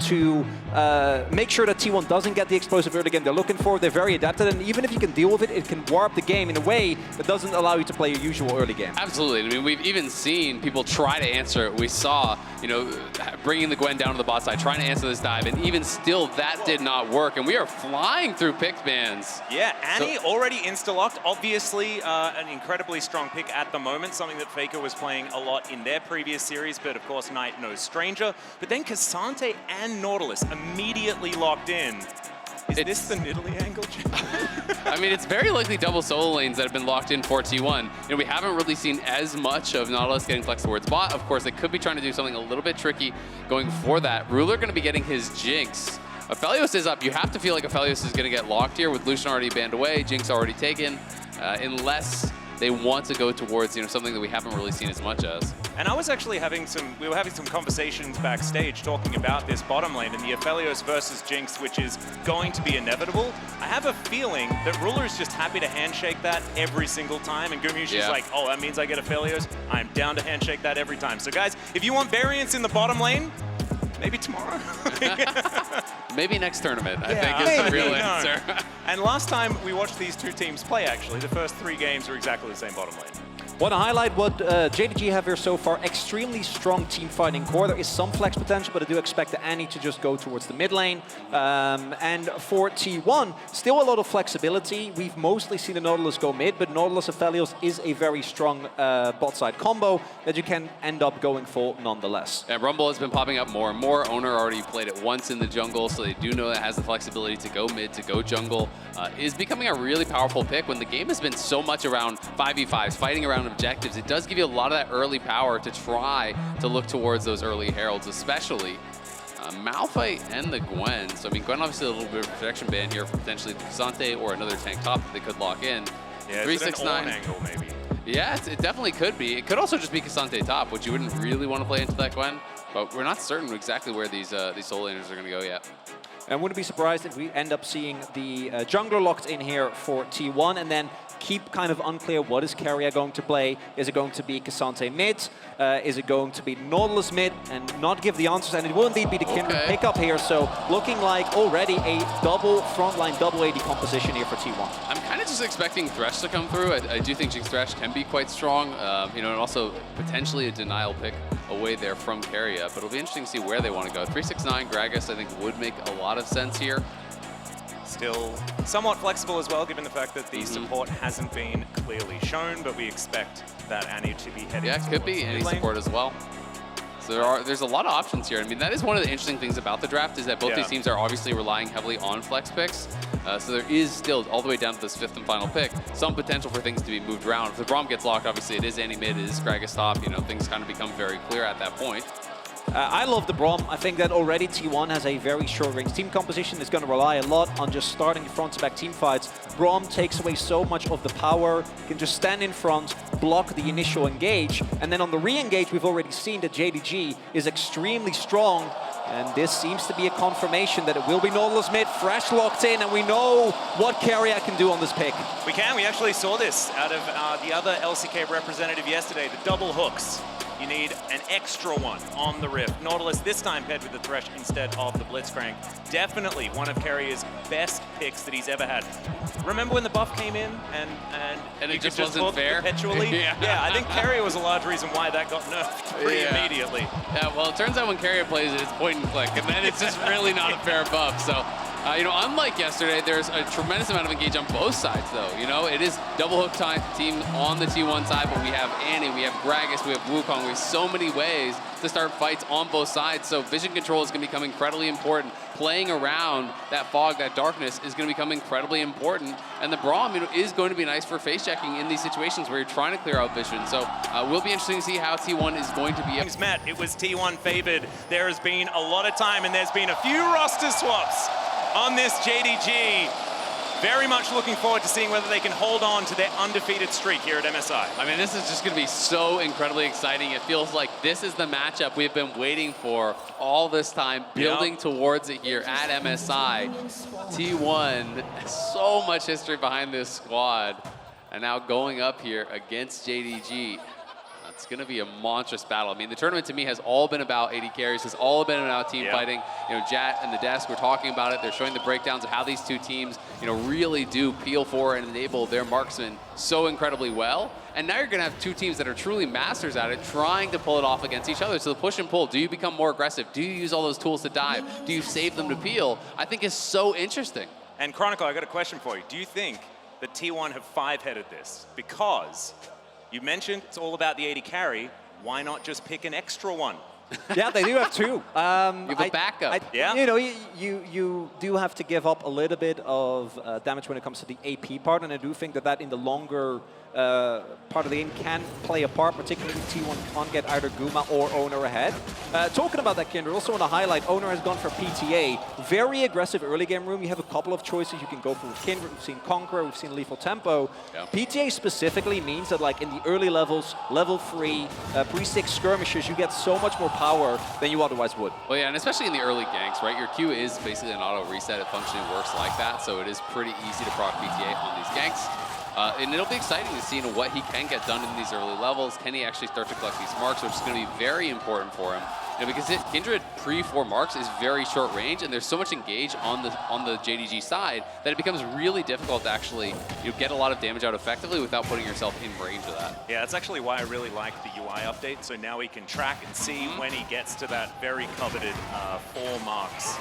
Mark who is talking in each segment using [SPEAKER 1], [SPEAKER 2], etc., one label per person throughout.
[SPEAKER 1] to make sure that T1 doesn't get the explosive early game they're looking for. They're very adapted, and even if you can deal with it, it can warp the game in a way that doesn't allow you to play your usual early game.
[SPEAKER 2] Absolutely. I mean, we've even seen people try to answer it. We saw, you know, bringing the Gwen down to the bot side, trying to answer this dive, and even still, that did not work. And we are flying through pick bans.
[SPEAKER 3] Yeah, Annie already insta-locked. Obviously, an incredibly strong pick at the moment, something that Faker was playing a lot in their previous series, but of course, Knight no stranger. But then Ksante and Nautilus immediately locked in. Is this the Nidalee angle?
[SPEAKER 2] I mean, it's very likely double solo lanes that have been locked in for T1. You know, we haven't really seen as much of Nautilus getting flexed towards bot. Of course, they could be trying to do something a little bit tricky going for that. Ruler going to be getting his Jinx. Aphelios is up. You have to feel like Aphelios is going to get locked here with Lucian already banned away, Jinx already taken, unless they want to go towards, you know, something that we haven't really seen as much as.
[SPEAKER 3] And I was actually we were having some conversations backstage talking about this bottom lane and the Aphelios versus Jinx, which is going to be inevitable. I have a feeling that Ruler is just happy to handshake that every single time, and Gumayusi's like, oh, that means I get Aphelios. I'm down to handshake that every time. So guys, if you want variance in the bottom lane, maybe tomorrow.
[SPEAKER 2] Maybe next tournament, I think is the real answer.
[SPEAKER 3] And last time we watched these two teams play, actually, the first 3 games were exactly the same bottom lane.
[SPEAKER 1] Want to highlight what JDG have here so far. Extremely strong team fighting core. There is some flex potential, but I do expect the Annie to just go towards the mid lane. And for T1, still a lot of flexibility. We've mostly seen the Nautilus go mid, but Nautilus Aphelios is a very strong bot side combo that you can end up going for nonetheless.
[SPEAKER 2] Yeah, Rumble has been popping up more and more. Oner already played it once in the jungle, so they do know it has the flexibility to go mid, to go jungle. Is becoming a really powerful pick when the game has been so much around 5v5s, fighting around objectives. It does give you a lot of that early power to try to look towards those early heralds, especially Malphite and the Gwen. So I mean, Gwen obviously a little bit of protection ban here for potentially the Ksante or another tank top that they could lock in.
[SPEAKER 3] Yeah, 369 angle maybe.
[SPEAKER 2] Yeah, it definitely could be. It could also just be Ksante top, which you wouldn't really want to play into that Gwen. But we're not certain exactly where these solo laners are going to go yet.
[SPEAKER 1] And wouldn't be surprised if we end up seeing the jungler locked in here for T1, and then keep kind of unclear what is Keria going to play. Is it going to be Ksante mid? Is it going to be Nautilus mid? And not give the answers, and it will indeed be the Kindred pickup here. So looking like already a double frontline, double AD composition here for T1.
[SPEAKER 2] I'm kind of just expecting Thresh to come through. I do think Jinx Thresh can be quite strong, you know, and also potentially a denial pick away there from Keria. But it'll be interesting to see where they want to go. 369 Gragas, I think, would make a lot of sense here.
[SPEAKER 3] Still somewhat flexible as well, given the fact that the support hasn't been clearly shown, but we expect that Annie to be heading
[SPEAKER 2] it could be any support as well. So there's a lot of options here. I mean, that is one of the interesting things about the draft, is that both these teams are obviously relying heavily on flex picks. So there is still, all the way down to this 5th and final pick, some potential for things to be moved around. If the Braum gets locked, obviously it is Annie mid, it is Gragas top, you know, things kind of become very clear at that point.
[SPEAKER 1] I love the Braum. I think that already T1 has a very short-range team composition. It's going to rely a lot on just starting front-to-back team fights. Braum takes away so much of the power. You can just stand in front, block the initial engage, and then on the re-engage, we've already seen that JDG is extremely strong, and this seems to be a confirmation that it will be Nautilus mid, Thresh locked in, and we know what Keria can do on this pick.
[SPEAKER 3] We can. We actually saw this out of the other LCK representative yesterday, the double hooks. You need an extra one on the Rift. Nautilus this time paired with the Thresh instead of the Blitzcrank. Definitely one of Keria's best picks that he's ever had. Remember when the buff came in and
[SPEAKER 2] it just wasn't fair?
[SPEAKER 3] Perpetually? Yeah, I think Keria was a large reason why that got nerfed pretty immediately.
[SPEAKER 2] Yeah, well, it turns out when Keria plays it, it's point and click, and then it's just really not a fair buff. So, you know, unlike yesterday, there's a tremendous amount of engage on both sides, though. You know, it is double hook time team on the T1 side, but we have Annie, we have Gragas, we have Wukong. We have so many ways to start fights on both sides. So vision control is going to become incredibly important. Playing around that fog, that darkness is going to become incredibly important. And the Braum, you know, is going to be nice for face checking in these situations where you're trying to clear out vision. So will be interesting to see how T1 is going to be.
[SPEAKER 3] Met. It was T1 favored. There has been a lot of time, and there's been a few roster swaps on this JDG. Very much looking forward to seeing whether they can hold on to their undefeated streak here at MSI.
[SPEAKER 2] I mean, this is just going to be so incredibly exciting. It feels like this is the matchup we've been waiting for all this time, building towards it here at MSI. T1, so much history behind this squad. And now going up here against JDG. It's going to be a monstrous battle. I mean, the tournament to me has all been about AD carries, has all been about team fighting. You know, Jat and the desk were talking about it. They're showing the breakdowns of how these two teams, you know, really do peel for and enable their marksmen so incredibly well. And now you're going to have two teams that are truly masters at it, trying to pull it off against each other. So the push and pull, do you become more aggressive? Do you use all those tools to dive? Do you save them to peel? I think is so interesting.
[SPEAKER 3] And Cronicler, I got a question for you. Do you think that T1 have five-headed this? Because you mentioned it's all about the AD carry. Why not just pick an extra one?
[SPEAKER 1] Yeah, they do have two.
[SPEAKER 2] You have a backup.
[SPEAKER 1] You know, you do have to give up a little bit of damage when it comes to the AP part, and I do think that in the longer part of the game can play a part, particularly if T1 can't get either Guma or Oner ahead. Talking about that, Kindred, also want to highlight, Oner has gone for PTA. Very aggressive early game room. You have a couple of choices you can go for with Kindred. We've seen Conqueror, we've seen Lethal Tempo. Yeah. PTA specifically means that like in the early levels, level 3, pre-6 skirmishes, you get so much more power than you otherwise would.
[SPEAKER 2] Well, yeah, and especially in the early ganks, right? Your Q is basically an auto reset. It functionally works like that, so it is pretty easy to proc PTA on these ganks. And it'll be exciting to see what he can get done in these early levels. Can he actually start to collect these marks, which is going to be very important for him. You know, because Kindred pre-4 marks is very short range, and there's so much engage on the JDG side that it becomes really difficult to actually get a lot of damage out effectively without putting yourself in range of that.
[SPEAKER 3] Yeah, that's actually why I really like the UI update. So now we can track and see when he gets to that very coveted 4 marks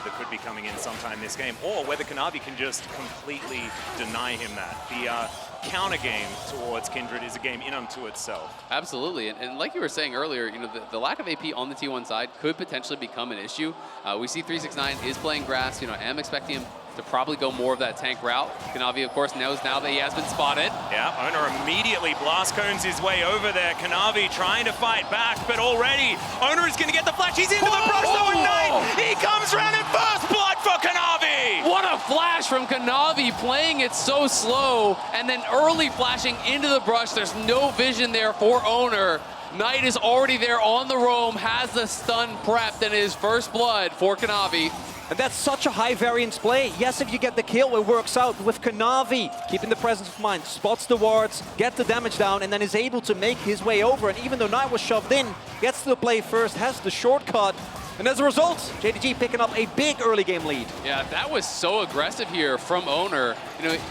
[SPEAKER 3] that could be coming in sometime this game, or whether Kanavi can just completely deny him that. The counter game towards Kindred is a game in unto itself.
[SPEAKER 2] Absolutely, and like you were saying earlier, the lack of AP on the T1 side could potentially become an issue. We see 369 is playing grass. I am expecting him to probably go more of that tank route. Kanavi, of course, knows now that he has been spotted.
[SPEAKER 3] Yeah, Oner immediately blast cones his way over there. Kanavi trying to fight back, but already Oner is going to get the flash. He's into the brush, though, and Knight, he comes around in first blood for Kanavi!
[SPEAKER 2] What a flash from Kanavi, playing it so slow, and then early flashing into the brush. There's no vision there for Oner. Knight is already there on the roam, has the stun prepped, and it is first blood for Kanavi.
[SPEAKER 1] And that's such a high variance play. Yes, if you get the kill, it works out. With Kanavi keeping the presence of mind, spots the wards, gets the damage down, and then is able to make his way over. And even though Knight was shoved in, gets to the play first, has the shortcut. And as a result, JDG picking up a big early game lead.
[SPEAKER 2] Yeah, that was so aggressive here from Oner.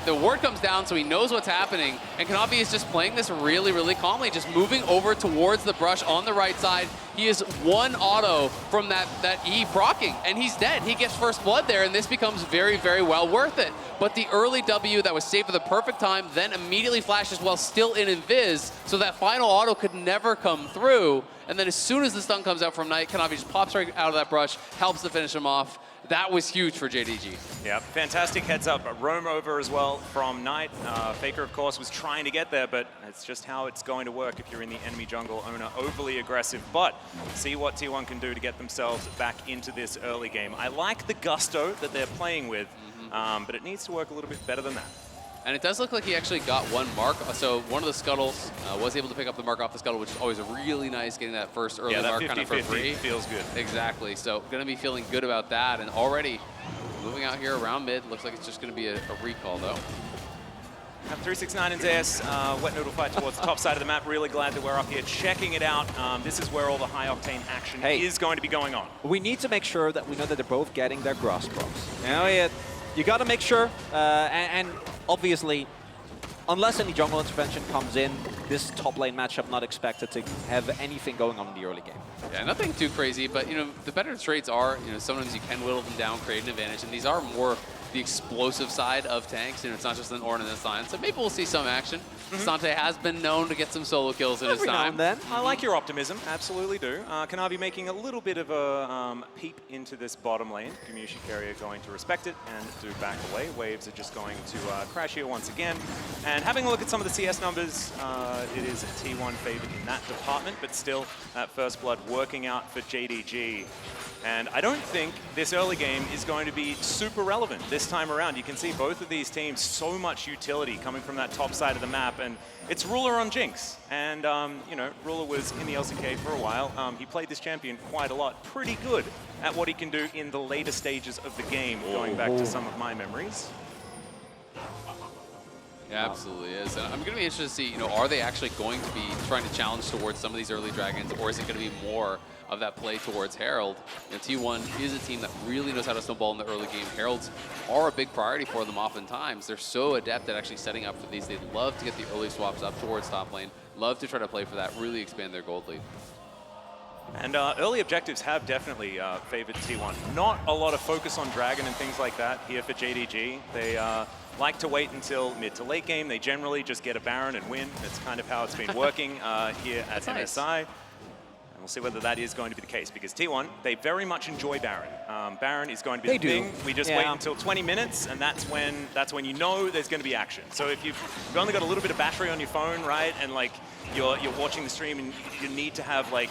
[SPEAKER 2] The ward comes down, so he knows what's happening. And Kanavi is just playing this really, really calmly, just moving over towards the brush on the right side. He is one auto from that E proccing, and he's dead. He gets first blood there, and this becomes very, very well worth it. But the early W that was saved for the perfect time, then immediately flashes while still in invis, so that final auto could never come through. And then as soon as the stun comes out from Knight, Kanavi just pops right out of that brush, helps to finish him off. That was huge for JDG.
[SPEAKER 3] Yeah, fantastic heads up. Roam over as well from Knight. Faker, of course, was trying to get there, but it's just how it's going to work if you're in the enemy jungle. Oner overly aggressive, but see what T1 can do to get themselves back into this early game. I like the gusto that they're playing with, but it needs to work a little bit better than that.
[SPEAKER 2] And it does look like he actually got one mark. So one of the scuttles was able to pick up the mark off the scuttle, which is always really nice, getting that first early mark kind of for free.
[SPEAKER 3] Feels good.
[SPEAKER 2] Exactly. So going to be feeling good about that. And already moving out here around mid. Looks like it's just going to be a recall, though.
[SPEAKER 3] 369 and Zeus, wet noodle fight towards the top side of the map. Really glad that we're up here checking it out. This is where all the high octane action is going to be going on.
[SPEAKER 1] We need to make sure that we know that they're both getting their grass procs. You got to make sure, and obviously, unless any jungle intervention comes in, this top lane matchup not expected to have anything going on in the early game.
[SPEAKER 2] Yeah, nothing too crazy, but the better traits are, sometimes you can whittle them down, create an advantage, and these are more the explosive side of tanks, it's not just an Oner in this line. So maybe we'll see some action. Ksante has been known to get some solo kills in his time.
[SPEAKER 1] Every now and then.
[SPEAKER 3] I like your optimism, absolutely do. Kanavi making a little bit of a peep into this bottom lane. Gumayusi Keria going to respect it and do back away. Waves are just going to crash here once again. And having a look at some of the CS numbers, it is a T1 favored in that department, but still that first blood working out for JDG. And I don't think this early game is going to be super relevant this time around. You can see both of these teams, so much utility coming from that top side of the map. And it's Ruler on Jinx. And, Ruler was in the LCK for a while. He played this champion quite a lot. Pretty good at what he can do in the later stages of the game, going back to some of my memories.
[SPEAKER 2] Yeah, absolutely is. And I'm going to be interested to see, are they actually going to be trying to challenge towards some of these early dragons, or is it going to be more of that play towards Herald? T1 is a team that really knows how to snowball in the early game. Heralds are a big priority for them oftentimes. They're so adept at actually setting up for these. They love to get the early swaps up towards top lane, love to try to play for that, really expand their gold lead.
[SPEAKER 3] And early objectives have definitely favored T1. Not a lot of focus on Dragon and things like that here for JDG. They like to wait until mid to late game. They generally just get a Baron and win. That's kind of how it's been working here at MSI. And we'll see whether that is going to be the case, because T1, they very much enjoy Baron. Baron is going to be the thing. We just wait until 20 minutes, and that's when you know there's going to be action. So if you've only got a little bit of battery on your phone, right, and like you're watching the stream and you need to have like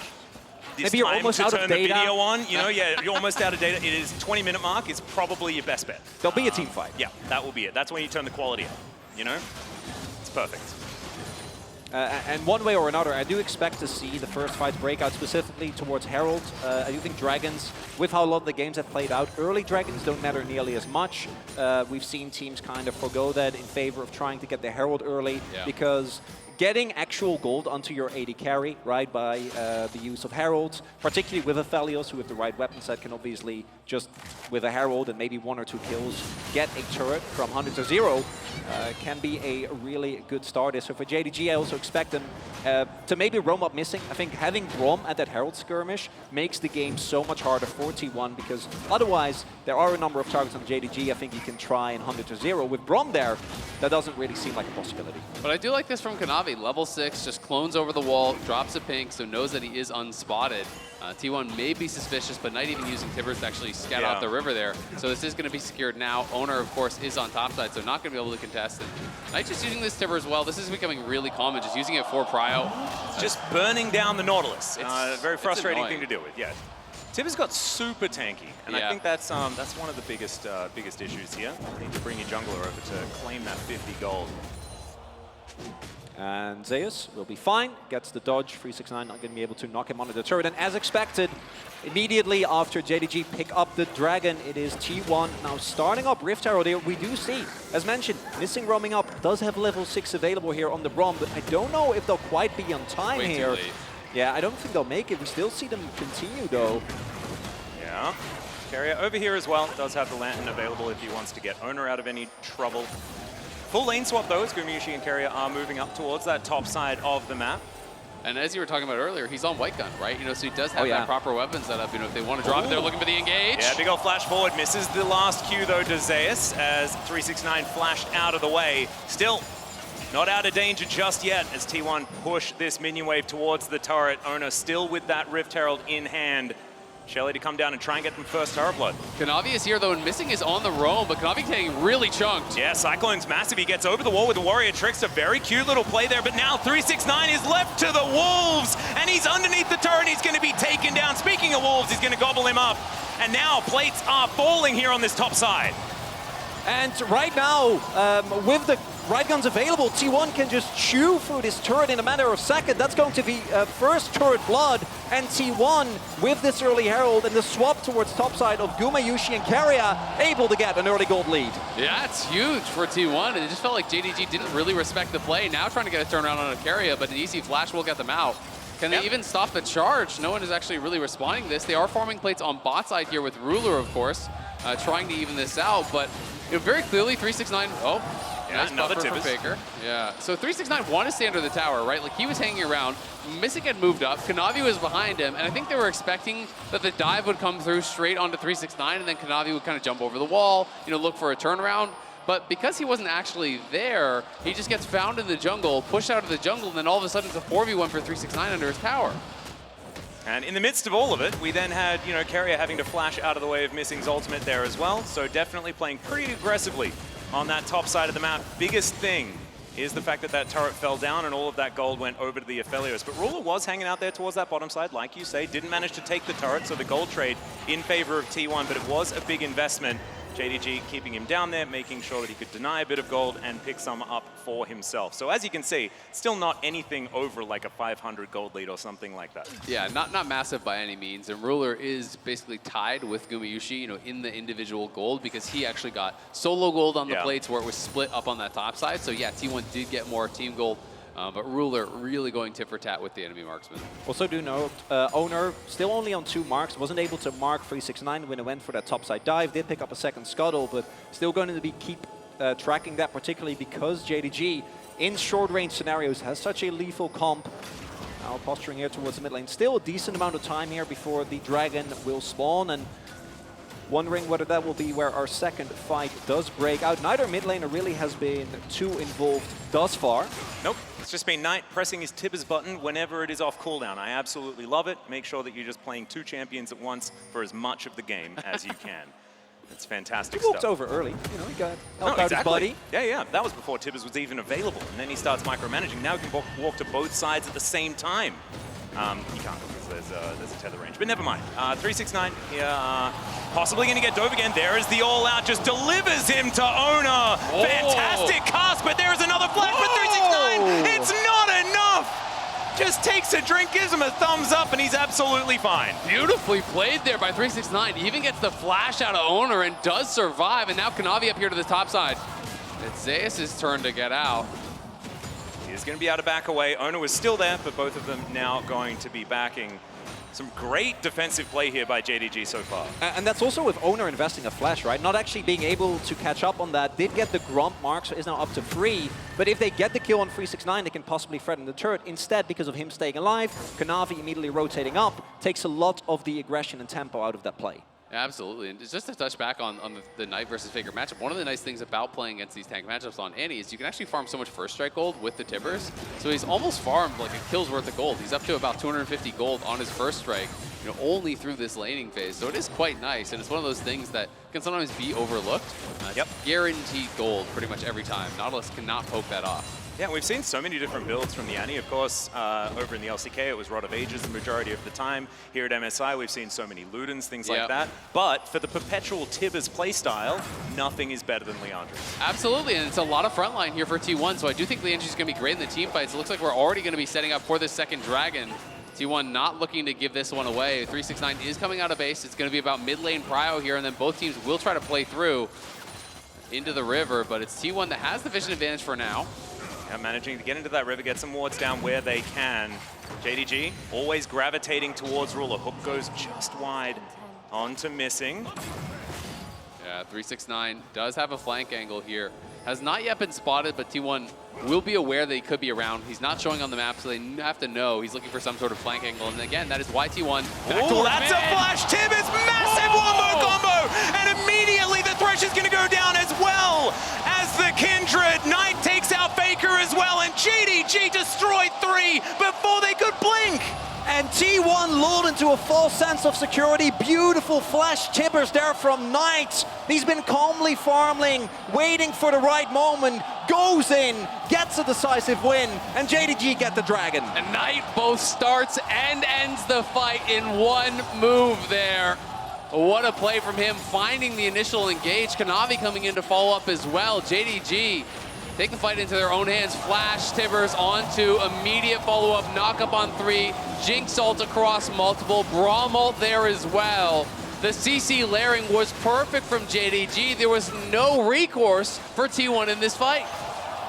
[SPEAKER 3] this
[SPEAKER 1] maybe you're
[SPEAKER 3] time
[SPEAKER 1] almost
[SPEAKER 3] to
[SPEAKER 1] out
[SPEAKER 3] turn
[SPEAKER 1] of
[SPEAKER 3] the
[SPEAKER 1] data.
[SPEAKER 3] video on, you're almost out of data. It is 20-minute mark is probably your best bet.
[SPEAKER 1] There'll be a team fight.
[SPEAKER 3] Yeah, that will be it. That's when you turn the quality up, It's perfect.
[SPEAKER 1] And one way or another, I do expect to see the first fights break out specifically towards Herald. I do think Dragons, with how a lot of the games have played out, early Dragons don't matter nearly as much. We've seen teams kind of forgo that in favor of trying to get the Herald early, because getting actual gold onto your AD carry, right, by the use of Heralds, particularly with Aphelios, who with the right weapon set can obviously just, with a Herald and maybe 1 or 2 kills, get a turret from 100 to 0, can be a really good starter. So for JDG, I also expect them to maybe roam up missing. I think having Braum at that Herald skirmish makes the game so much harder for T1, because otherwise there are a number of targets on JDG I think you can try in 100 to 0. With Braum there, that doesn't really seem like a possibility.
[SPEAKER 2] But I do like this from Kanavi. Level 6, just clones over the wall, drops a pink, so knows that he is unspotted. T1 may be suspicious, but not even using Tibbers to actually scout out the river there. So this is going to be secured now. Oner, of course, is on top side, so not going to be able to contest it. Knight just using this Tibber as well. This is becoming really common, just using it for prio.
[SPEAKER 3] Just burning down the Nautilus. It's very frustrating thing to deal with, Tibber's got super tanky, and I think that's one of the biggest issues here. You need to bring your jungler over to claim that 50 gold.
[SPEAKER 1] And Zeus will be fine, gets the dodge, 369 not going to be able to knock him onto the turret. And as expected, immediately after JDG pick up the Dragon, it is T1 now starting up Rift Herald here. We do see, as mentioned, missing roaming up, does have level 6 available here on the Braum, but I don't know if they'll quite be on time here. Yeah, I don't think they'll make it. We still see them continue though.
[SPEAKER 3] Yeah. Keria over here as well, does have the Lantern available if he wants to get Oner out of any trouble. Full lane swap though, as Gumayusi and Keria are moving up towards that top side of the map.
[SPEAKER 2] And as you were talking about earlier, he's on white gun, right? So he does have that proper weapon set up. If they want to drop it, they're looking for the engage.
[SPEAKER 3] Yeah, big old flash forward. Misses the last Q though to Zeus as 369 flashed out of the way. Still not out of danger just yet as T1 push this minion wave towards the turret. Oner still with that Rift Herald in hand. Shelly to come down and try and get them first turret blood.
[SPEAKER 2] Kanavi is here though, and missing is on the roam, but Kanavi getting really chunked.
[SPEAKER 3] Yeah, Cyclone's massive. He gets over the wall with the Warrior Tricks. A very cute little play there, but now 369 is left to the Wolves, and he's underneath the turret. He's going to be taken down. Speaking of Wolves, he's going to gobble him up. And now plates are falling here on this top side.
[SPEAKER 1] And right now, with the right guns available, T1 can just chew through this turret in a matter of seconds. That's going to be first turret blood, and T1 with this early Herald and the swap towards topside of Gumayusi and Keria able to get an early gold lead.
[SPEAKER 2] Yeah, it's huge for T1, and it just felt like JDG didn't really respect the play. Now trying to get a turnaround on a Keria, but an easy flash will get them out. Can they even stop the charge? No one is actually really responding to this. They are farming plates on bot side here with Ruler, of course, trying to even this out, but very clearly 369, nice
[SPEAKER 3] another
[SPEAKER 2] buffer for Faker. Yeah, so 369 wanted to stay under the tower, right? Like, he was hanging around. Missing had moved up. Kanavi was behind him, and I think they were expecting that the dive would come through straight onto 369, and then Kanavi would kind of jump over the wall, look for a turnaround. But because he wasn't actually there, he just gets found in the jungle, pushed out of the jungle, and then all of a sudden it's a 4v1 for 369 under his tower.
[SPEAKER 3] And in the midst of all of it, we then had, Keria having to flash out of the way of Missing's ultimate there as well. So definitely playing pretty aggressively on that top side of the map. Biggest thing is the fact that that turret fell down and all of that gold went over to the Aphelios. But Ruler was hanging out there towards that bottom side, like you say, didn't manage to take the turret, so the gold trade in favor of T1, but it was a big investment. JDG keeping him down there, making sure that he could deny a bit of gold and pick some up for himself. So as you can see, still not anything over like a 500 gold lead or something like that.
[SPEAKER 2] Yeah, not massive by any means. And Ruler is basically tied with Gumayusi, you know, in the individual gold because he actually got solo gold on the plates where it was split up on that top side. So yeah, T1 did get more team gold. But Ruler really going tit for tat with the enemy marksman.
[SPEAKER 1] Also do note, Oner still only on 2 marks, wasn't able to mark 369 when it went for that topside dive, did pick up a second scuttle, but still going to be keep tracking that, particularly because JDG in short range scenarios has such a lethal comp. Now posturing here towards the mid lane. Still a decent amount of time here before the dragon will spawn, and wondering whether that will be where our second fight does break out. Neither mid laner really has been too involved thus far.
[SPEAKER 3] Nope. It's just been Knight pressing his Tibbers button whenever it is off cooldown. I absolutely love it. Make sure that you're just playing 2 champions at once for as much of the game as you can. It's fantastic
[SPEAKER 1] He walked
[SPEAKER 3] stuff.
[SPEAKER 1] over early, you know, he got helped out his buddy.
[SPEAKER 3] Yeah, that was before Tibbers was even available. And then he starts micromanaging. Now he can walk to both sides at the same time. He can't because there's a tether range, but never mind. 369 here, possibly going to get dove again. There is the all-out, just delivers him to Oner.
[SPEAKER 2] Oh.
[SPEAKER 3] Fantastic cast, but there is another flash for 369. It's not enough. Just takes a drink, gives him a thumbs up, and he's absolutely fine.
[SPEAKER 2] Beautifully played there by 369. He even gets the flash out of Oner and does survive. And now Kanavi up here to the top side. It's Zeus' turn to get out.
[SPEAKER 3] He's going to be able to back away. Oner was still there, but both of them now going to be backing. Some great defensive play here by JDG so far.
[SPEAKER 1] And that's also with Oner investing a flash, right? Not actually being able to catch up on that. Did get the Grump mark, so is now up to 3. But if they get the kill on 369, they can possibly threaten the turret. Instead, because of him staying alive, Kanavi immediately rotating up takes a lot of the aggression and tempo out of that play.
[SPEAKER 2] Absolutely, and just to touch back on the Knight versus Faker matchup, one of the nice things about playing against these tank matchups on Annie is you can actually farm so much first strike gold with the Tibbers. So he's almost farmed like a kill's worth of gold. He's up to about 250 gold on his first strike, you know, only through this laning phase. So it is quite nice, and it's one of those things that can sometimes be overlooked.
[SPEAKER 3] Yep.
[SPEAKER 2] Guaranteed gold pretty much every time. Nautilus cannot poke that off.
[SPEAKER 3] Yeah, we've seen so many different builds from the Annie. Of course, over in the LCK, it was Rod of Ages the majority of the time. Here at MSI, we've seen so many Ludens, things like that. But for the perpetual Tibbers playstyle, nothing is better than Leandri's.
[SPEAKER 2] Absolutely, and it's a lot of frontline here for T1, so I do think Leandri's going to be great in the team fights. It looks like we're already going to be setting up for this second dragon. T1 not looking to give this one away. 369 is coming out of base. It's going to be about mid lane prio here, and then both teams will try to play through into the river, but it's T1 that has the vision advantage for now.
[SPEAKER 3] Yeah, managing to get into that river, get some wards down where they can. JDG always gravitating towards Ruler. Hook goes just wide onto missing.
[SPEAKER 2] Yeah, 369 does have a flank angle here. Has not yet been spotted, but T1 will be aware that he could be around. He's not showing on the map, so they have to know he's looking for some sort of flank angle. And again, that is why T1
[SPEAKER 3] Oh, that's a flash. Tibbers, massive wombo combo. And immediately the Thresh is going to go down as well as the Kindred. Knight takes out Faker as well. And JDG destroyed 3 before they could blink.
[SPEAKER 1] And T1 lulled into a false sense of security. Beautiful flash Tibbers there from Knight. He's been calmly farming, waiting for the right moment, goes in, gets a decisive win, and JDG get the dragon.
[SPEAKER 2] And Knight both starts and ends the fight in one move there. What a play from him, finding the initial engage. Kanavi coming in to follow up as well. JDG take the fight into their own hands. Flash Tibbers onto immediate follow-up, knock up on 3. Jinx ult across multiple. Braum ult there as well. The CC layering was perfect from JDG. There was no recourse for T1 in this fight.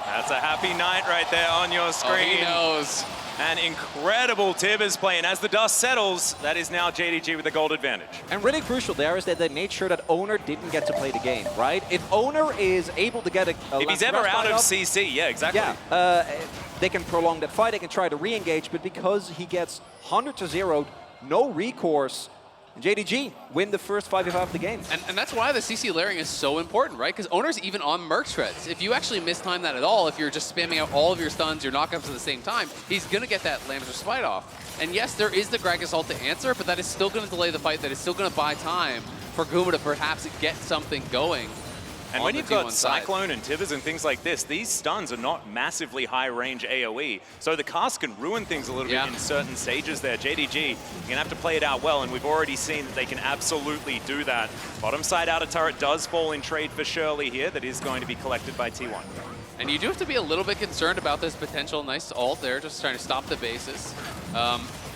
[SPEAKER 3] That's a happy Knight right there on your screen.
[SPEAKER 2] Oh, he knows.
[SPEAKER 3] An incredible Tibbers play, and as the dust settles, that is now JDG with the gold advantage.
[SPEAKER 1] And really crucial there is that they made sure that Oner didn't get to play the game, right? If Oner is able to get a
[SPEAKER 3] If he's ever out of CC, yeah, exactly.
[SPEAKER 1] Yeah, they can prolong that fight, they can try to re-engage, but because he gets 100-0, no recourse, JDG win the first 5v5 of the game.
[SPEAKER 2] And that's why the CC layering is so important, right? Because Oner's even on Merc Shreds. If you actually mistime that at all, if you're just spamming out all of your stuns, your knockups at the same time, he's going to get that Lamb's Respite off. And yes, there is the Gragas ult to answer, but that is still going to delay the fight. That is still going to buy time for Guma to perhaps get something going.
[SPEAKER 3] And
[SPEAKER 2] on
[SPEAKER 3] when
[SPEAKER 2] the
[SPEAKER 3] you've got
[SPEAKER 2] T1 side.
[SPEAKER 3] Cyclone and Tithers and things like this, these stuns are not massively high-range AoE. So the cast can ruin things a little bit in certain stages there. JDG, you're going to have to play it out well, and we've already seen that they can absolutely do that. Bottom side outer turret does fall in trade for Shirley here. That is going to be collected by T1.
[SPEAKER 2] And you do have to be a little bit concerned about this potential nice ult there, just trying to stop the bases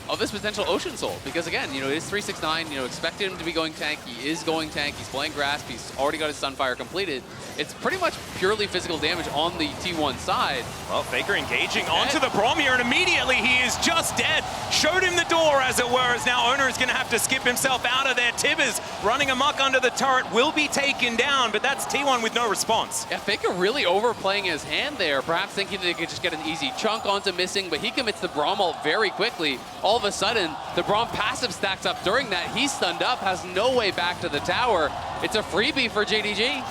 [SPEAKER 2] of this potential Ocean Soul. Because again, it is 369, expected him to be going tank. He is going tank. He's playing Grasp. He's already got his Sunfire completed. It's pretty much purely physical damage on the T1 side.
[SPEAKER 3] Well, Faker engaging onto the Braum here, and immediately he is just dead. Showed him the door, as it were, as now Oner is going to have to skip himself out of there. Tibbers running amok under the turret will be taken down, but that's T1 with no response.
[SPEAKER 2] Yeah, Faker really overplaying his hand there, perhaps thinking they could just get an easy chunk onto Missing, but he commits the Braum ult very quickly. All of a sudden, the Braum passive stacks up during that. He's stunned up, has no way back to the tower. It's a freebie for JDG.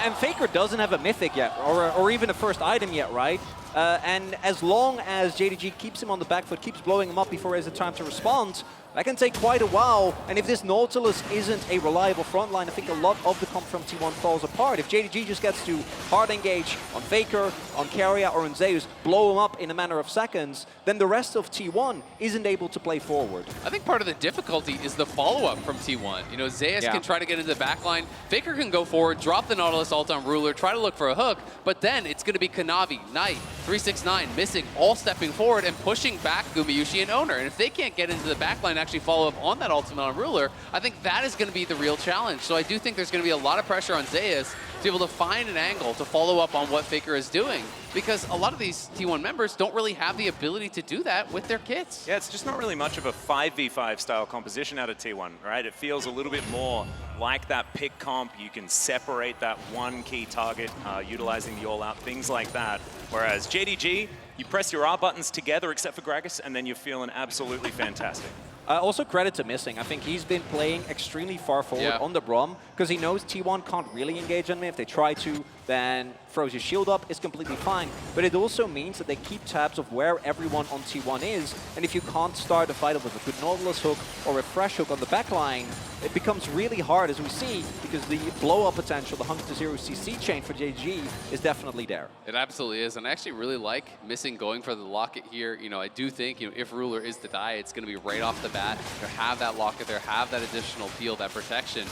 [SPEAKER 1] And Faker doesn't have a mythic yet, or even a first item yet, right? And as long as JDG keeps him on the back foot, keeps blowing him up before he has the time to respond, that can take quite a while. And if this Nautilus isn't a reliable frontline, I think a lot of the comp from T1 falls apart. If JDG just gets to hard engage on Faker, on Keria, or on Zeus, blow him up in a matter of seconds, then the rest of T1 isn't able to play forward.
[SPEAKER 2] I think part of the difficulty is the follow-up from T1. Zeus can try to get into the backline. Faker can go forward, drop the Nautilus ult on Ruler, try to look for a hook, but then it's going to be Kanavi, Knight, 369, Missing, all stepping forward and pushing back Gumayusi and Oner. And if they can't get into the backline, actually follow up on that ultimate on Ruler, I think that is going to be the real challenge. So I do think there's going to be a lot of pressure on Zeus to be able to find an angle to follow up on what Faker is doing, because a lot of these T1 members don't really have the ability to do that with their kits.
[SPEAKER 3] Yeah, it's just not really much of a 5v5 style composition out of T1, right? It feels a little bit more like that pick comp. You can separate that one key target, utilizing the all-out, things like that. Whereas JDG, you press your R buttons together except for Gragas, and then you're feeling absolutely fantastic.
[SPEAKER 1] Also credit to Missing. I think he's been playing extremely far forward on the Braum, because he knows T1 can't really engage on him. If they try to, then throws his shield up, is completely fine. But it also means that they keep tabs of where everyone on T1 is, and if you can't start a fight with a good Nautilus hook or a Thresh hook on the backline, it becomes really hard, as we see, because the blow-up potential, the 100-0 CC chain for JDG is definitely there.
[SPEAKER 2] It absolutely is, and I actually really like Missing going for the locket here. I do think, if Ruler is to die, it's going to be right off the bat. To have that locket there, have that additional peel, that protection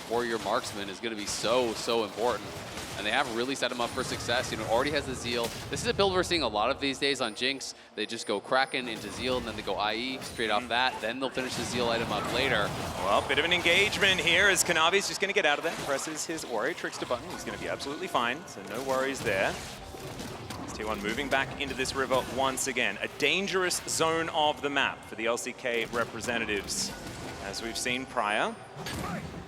[SPEAKER 2] for your marksman is going to be so, so important. And they have really set him up for success. Already has the Zeal. This is a build we're seeing a lot of these days on Jinx. They just go Kraken into Zeal, and then they go IE straight off that. Then they'll finish the Zeal item up later.
[SPEAKER 3] Well, bit of an engagement here as Kanavi's just going to get out of there. Presses his Warrior Trickster button. He's going to be absolutely fine, so no worries there. T1 moving back into this river once again. A dangerous zone of the map for the LCK representatives, as we've seen prior.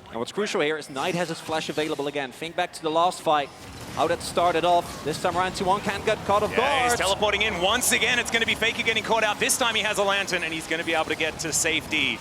[SPEAKER 1] And what's crucial here is Knight has his flash available again. Think back to the last fight, how that started off. This time around, T1 can't get caught off guard.
[SPEAKER 3] He's teleporting in once again. It's going to be Faker getting caught out. This time he has a lantern, and he's going to be able to get to safety.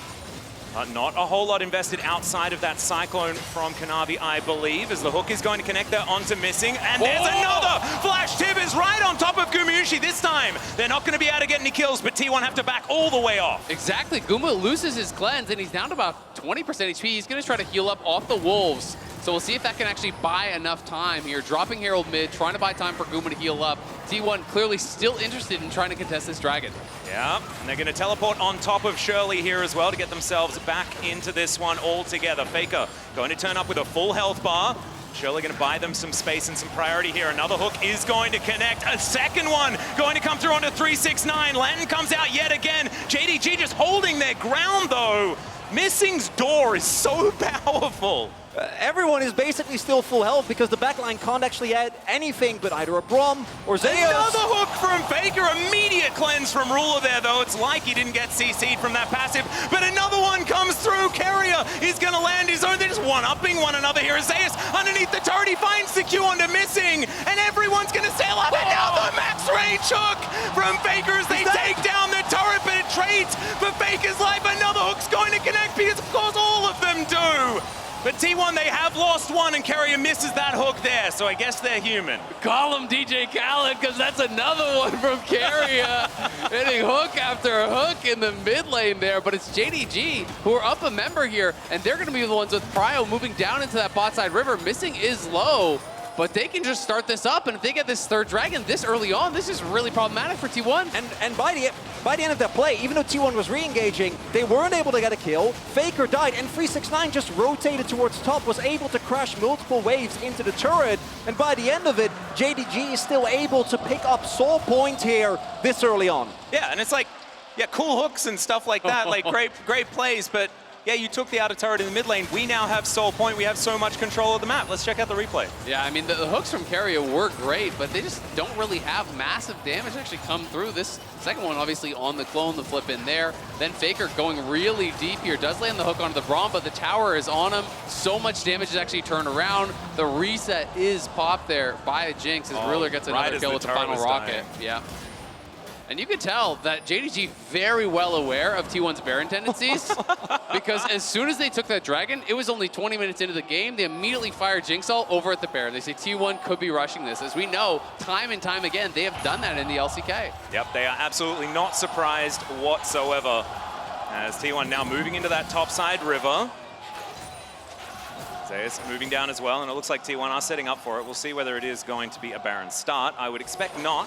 [SPEAKER 3] Not a whole lot invested outside of that Cyclone from Kanavi, I believe, as the hook is going to connect there onto Missing. And there's another Flash Tibbers right on top of Gumayusi. This time, they're not going to be able to get any kills, but T1 have to back all the way off.
[SPEAKER 2] Exactly. Guma loses his cleanse, and he's down to about 20% HP. He's going to try to heal up off the Wolves. So we'll see if that can actually buy enough time here. Dropping Herald mid, trying to buy time for Guma to heal up. T1 clearly still interested in trying to contest this Dragon.
[SPEAKER 3] Yeah, and they're going to teleport on top of Shirley here as well to get themselves back into this one all together. Faker going to turn up with a full health bar. Shirley going to buy them some space and some priority here. Another hook is going to connect. A second one going to come through onto 369. Lantern comes out yet again. JDG just holding their ground though. Missing's door is so powerful.
[SPEAKER 1] Everyone is basically still full health because the backline can't actually add anything but either a Braum or Zeus.
[SPEAKER 3] Another hook from Faker. Immediate cleanse from Ruler there, though. It's like he didn't get CC'd from that passive. But another one comes through. Keria is going to land his own. They're just one-upping one another here. Zeus underneath the turret. He finds the Q onto Missing. And everyone's going to sail up. Another max range hook from Faker as they take down the turret. But it trades for Faker's life. Another hook's going to connect because, of course, all of them do. But T1, they have lost one, and Keria misses that hook there, so I guess they're human.
[SPEAKER 2] Call him DJ Khaled, because that's another one from Keria. Hitting hook after hook in the mid lane there, but it's JDG who are up a member here, and they're going to be the ones with Prio moving down into that bot side river. Missing is low, but they can just start this up, and if they get this third dragon this early on, this is really problematic for T1.
[SPEAKER 1] And by the end of that play, even though T1 was re-engaging, they weren't able to get a kill. Faker died, and 369 just rotated towards top, was able to crash multiple waves into the turret, and by the end of it, JDG is still able to pick up Soul Point here this early on.
[SPEAKER 3] Yeah, and it's like, yeah, cool hooks and stuff like that, like great plays, but yeah, you took the outer turret in the mid lane. We now have Soul Point. We have so much control of the map. Let's check out the replay.
[SPEAKER 2] Yeah, I mean, the hooks from Keria were great, but they just don't really have massive damage actually come through. This second one, obviously, on the clone, the flip in there. Then Faker going really deep here. Does land the hook onto the Braum, but the tower is on him. So much damage is actually turned around. The reset is popped there by Jinx as Ruler gets another kill with the final rocket. Yeah. And you can tell that JDG very well aware of T1's Baron tendencies, because as soon as they took that dragon, it was only 20 minutes into the game, they immediately fired Jinx ult over at the Baron. They say T1 could be rushing this. As we know, time and time again, they have done that in the LCK.
[SPEAKER 3] Yep, they are absolutely not surprised whatsoever. As T1 now moving into that top side river. Zeus moving down as well, and it looks like T1 are setting up for it. We'll see whether it is going to be a Baron start. I would expect not.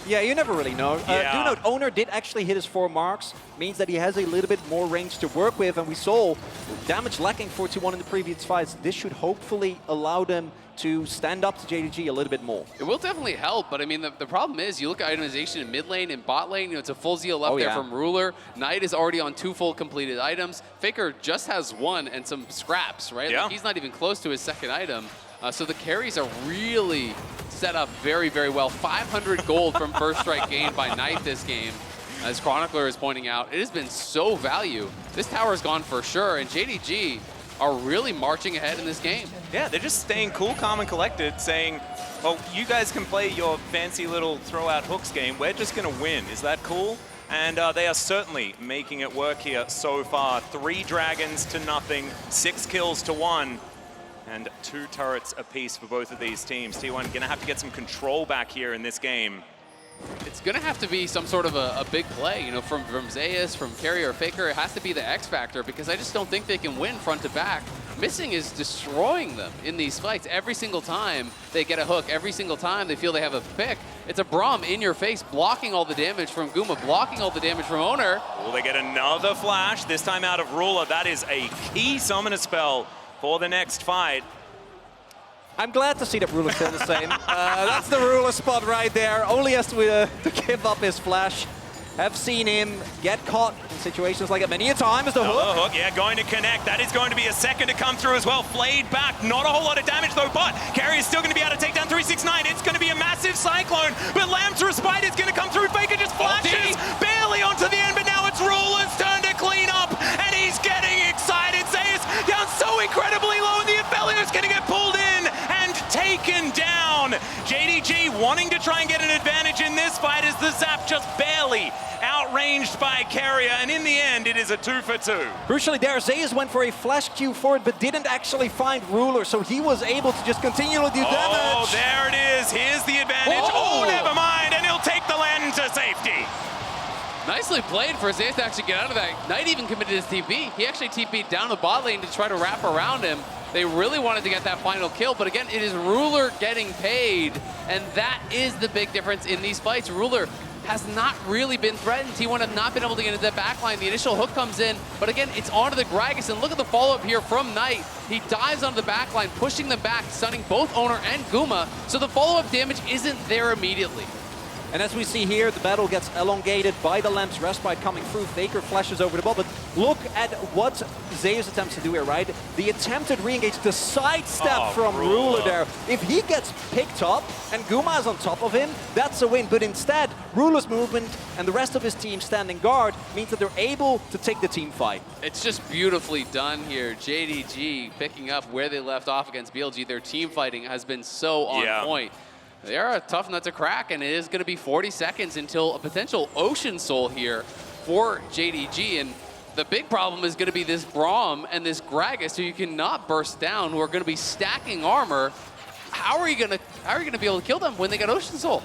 [SPEAKER 1] Yeah, you never really know.
[SPEAKER 3] Yeah.
[SPEAKER 1] Do note, Oner did actually hit his 4 marks, means that he has a little bit more range to work with, and we saw damage lacking for T1 in the previous fights. This should hopefully allow them to stand up to JDG a little bit more.
[SPEAKER 2] It will definitely help, but I mean, the problem is, you look at itemization in mid lane and bot lane, you know, it's a full zeal up there from Ruler. Knight is already on 2 full completed items. Faker just has 1 and some scraps, right?
[SPEAKER 3] Yeah.
[SPEAKER 2] Like, he's not even close to his second item. So the carries are really set up very, very well. 500 gold from first strike gained by Knight this game. As Cronicler is pointing out, it has been so value. This tower is gone for sure, and JDG are really marching ahead in this game.
[SPEAKER 3] Yeah, they're just staying cool, calm, and collected, saying, well, you guys can play your fancy little throw-out hooks game. We're just going to win. Is that cool? And they are certainly making it work here so far. 3 dragons to nothing, 6 kills to 1. And 2 turrets apiece for both of these teams. T1 going to have to get some control back here in this game.
[SPEAKER 2] It's going to have to be some sort of a big play, you know, from Zeus, from Keria or Faker. It has to be the X factor, because I just don't think they can win front to back. Missing is destroying them in these fights. Every single time they get a hook, every single time they feel they have a pick, it's a Braum in your face, blocking all the damage from Guma, blocking all the damage from Oner.
[SPEAKER 3] Will they get another flash, this time out of Ruler? That is a key summoner spell for the next fight.
[SPEAKER 1] I'm glad to see that Ruler's still the same. That's the Ruler spot right there. Only has to give up his flash. Have seen him get caught in situations like that many a time as the hook.
[SPEAKER 3] Yeah, going to connect. That is going to be a second to come through as well. Flayed back. Not a whole lot of damage though, but Keria is still going to be able to take down 369. It's going to be a massive cyclone, but Lamb's Respite is going to come through. Faker just flashes barely onto the end, but now it's Ruler's turn to clean up, and he's getting excited. Zeus down so incredibly low, and the Aphelios going to get pulled in and taken down. JDG wanting to try and get an advantage in this fight as the Zap just barely outranged by Keria, and in the end, it is a 2 for 2.
[SPEAKER 1] Crucially there, Zeus went for a flash Q for it, but didn't actually find Ruler, so he was able to just continue to do damage.
[SPEAKER 3] Oh, there it is. Here's the advantage. Oh, never mind, and he'll take the land to safety.
[SPEAKER 2] Nicely played for Zeus to actually get out of that. Knight even committed his TP. He actually TP'd down the bot lane to try to wrap around him. They really wanted to get that final kill, but again, it is Ruler getting paid, and that is the big difference in these fights. Ruler has not really been threatened. T1 have not been able to get into the backline. The initial hook comes in, but again, it's onto the Gragas, and look at the follow-up here from Knight. He dives onto the backline, pushing them back, stunning both Oner and Guma, so the follow-up damage isn't there immediately.
[SPEAKER 1] And as we see here, the battle gets elongated by the Lamb's Respite coming through. Faker flashes over the ball, but look at what Zeus attempts to do here, right? The attempted re-engage, the sidestep from Ruler there. If he gets picked up and Guma is on top of him, that's a win. But instead, Ruler's movement and the rest of his team standing guard means that they're able to take the team fight.
[SPEAKER 2] It's just beautifully done here. JDG picking up where they left off against BLG. Their team fighting has been so on point. They are a tough nut to crack, and it is going to be 40 seconds until a potential Ocean Soul here for JDG. And The big problem is going to be this Braum and this Gragas, who you cannot burst down, who are going to be stacking armor. How are you going to be able to kill them when they got Ocean Soul?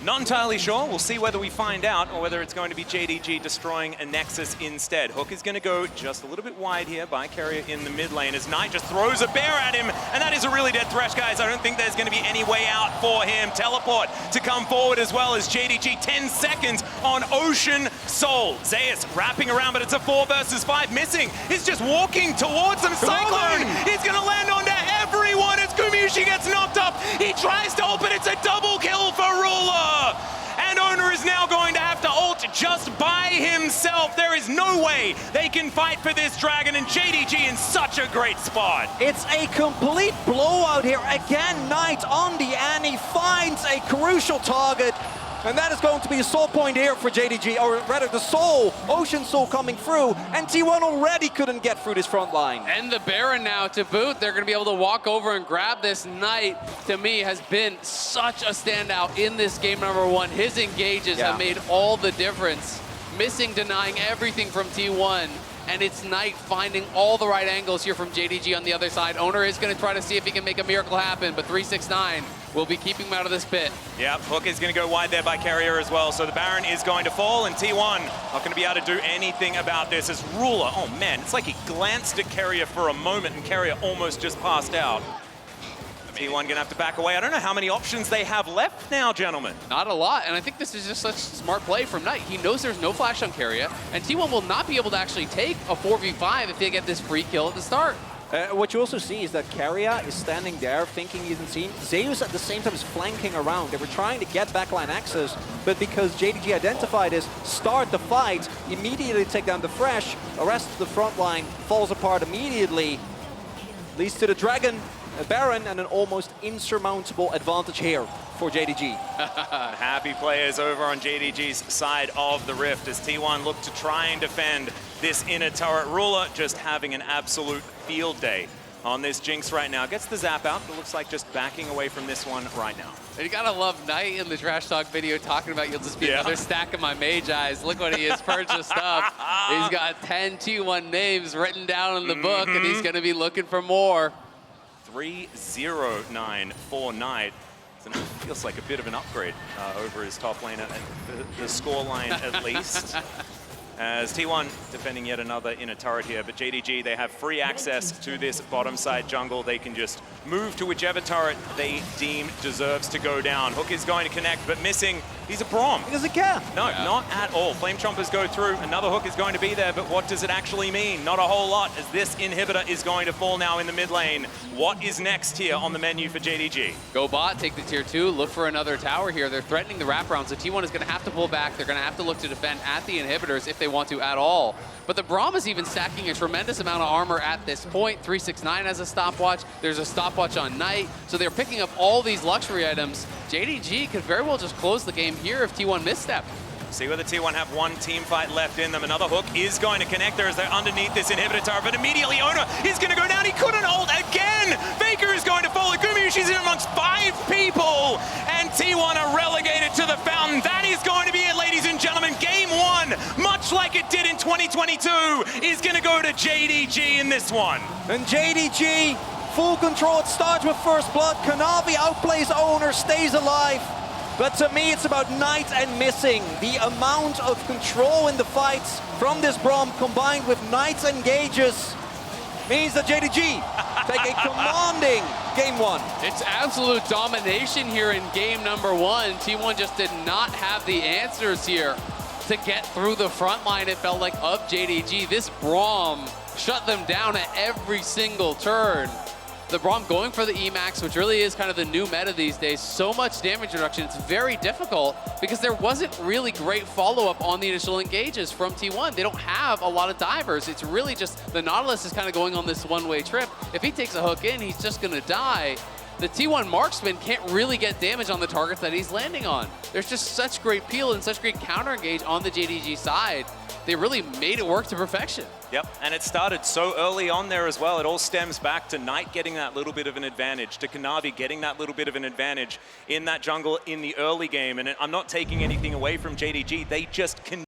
[SPEAKER 3] Not entirely sure. We'll see whether we find out or whether it's going to be JDG destroying a Nexus instead. Hook is going to go just a little bit wide here by Keria in the mid lane as Knight just throws a bear at him, and that is a really dead Thresh, guys. I don't think there's going to be any way out for him. Teleport to come forward as well as JDG 10 seconds on Ocean Soul. Zeus wrapping around, but it's a 4 versus 5 missing. He's just walking towards him. Cyclone! He's going to land onto everyone as Gumayusi gets knocked up. He tries to ult, but it's a double kill for Ruler. And Oner is now going to have to ult just by himself. There is no way they can fight for this dragon, and JDG in such a great spot.
[SPEAKER 1] It's a complete blowout here. Again, Knight on the Annie finds a crucial target. And that is going to be a soul point here for JDG, or rather the soul, Ocean Soul coming through, and T1 already couldn't get through this front line.
[SPEAKER 2] And the Baron now to boot. They're going to be able to walk over and grab this. Knight, to me, has been such a standout in this game number 1. His engages have made all the difference. Missing, denying everything from T1. And it's Knight finding all the right angles here from JDG on the other side. Oner is going to try to see if he can make a miracle happen, but 369 will be keeping him out of this pit.
[SPEAKER 3] Yeah, Hook is going to go wide there by Keria as well, so the Baron is going to fall, and T1 not going to be able to do anything about this as Ruler, oh man, it's like he glanced at Keria for a moment, and Keria almost just passed out. T1 going to have to back away. I don't know how many options they have left now, gentlemen.
[SPEAKER 2] Not a lot, and I think this is just such smart play from Knight. He knows there's no flash on Keria, and T1 will not be able to actually take a 4v5 if they get this free kill at the start.
[SPEAKER 1] What you also see is that Keria is standing there thinking he isn't seen. Zeus at the same time is flanking around. They were trying to get backline access, but because JDG identified as start the fight, immediately take down the Thresh, the rest of the front line falls apart immediately. Leads to the Dragon, a Baron, and an almost insurmountable advantage here for JDG.
[SPEAKER 3] Happy players over on JDG's side of the rift as T1 look to try and defend this inner turret. Ruler just having an absolute field day on this Jinx right now. Gets the zap out, but looks like just backing away from this one right now.
[SPEAKER 2] And you gotta love Knight in the Trash Talk video talking about you'll just be another stack of my mage eyes. Look what he has purchased up. He's got 10 T1 names written down in the book, and he's gonna be looking for more.
[SPEAKER 3] 309 for Knight. So it feels like a bit of an upgrade over his top lane, the score line at least. As T1 defending yet another inner turret here, but JDG, they have free access to this bottom side jungle. They can just move to whichever turret they deem deserves to go down. Hook is going to connect, but missing. He's a Braum.
[SPEAKER 1] He doesn't care.
[SPEAKER 3] No, not at all. Flame Chompers go through. Another Hook is going to be there, but what does it actually mean? Not a whole lot, as this inhibitor is going to fall now in the mid lane. What is next here on the menu for JDG?
[SPEAKER 2] Go bot, take the tier 2, look for another tower here. They're threatening the wraparound, so T1 is going to have to pull back. They're going to have to look to defend at the inhibitors if they want to at all. But the Braum is even stacking a tremendous amount of armor at this point. 369 has a stopwatch. There's a stopwatch on Knight. So they're picking up all these luxury items. JDG could very well just close the game here if T1 misstep.
[SPEAKER 3] See whether T1 have one team fight left in them. Another Hook is going to connect there as they're underneath this inhibitor tower, but immediately Oner is going to go down. He couldn't ult again. Faker is going to follow. Gumayusi's in amongst 5 people, and T1 are relegated to the fountain. That is going to be it, ladies and gentlemen. Game 1, much like it did in 2022, is going to go to JDG in this one.
[SPEAKER 1] And JDG, full control. It starts with first blood. Kanavi outplays Oner, stays alive. But to me, it's about Knight and missing. The amount of control in the fights from this Braum combined with Knight's engages means that JDG take a commanding game 1.
[SPEAKER 2] It's absolute domination here in game number 1. T1 just did not have the answers here to get through the front line, it felt like, of JDG. This Braum shut them down at every single turn. The Braum going for the Emax, which really is kind of the new meta these days. So much damage reduction, it's very difficult because there wasn't really great follow-up on the initial engages from T1. They don't have a lot of divers. It's really just the Nautilus is kind of going on this one-way trip. If he takes a hook in, he's just gonna die. The T1 marksman can't really get damage on the targets that he's landing on. There's just such great peel and such great counter engage on the JDG side. They really made it work to perfection.
[SPEAKER 3] Yep, and it started so early on there as well. It all stems back to Knight getting that little bit of an advantage, to Kanavi getting that little bit of an advantage in that jungle in the early game. And I'm not taking anything away from JDG. They just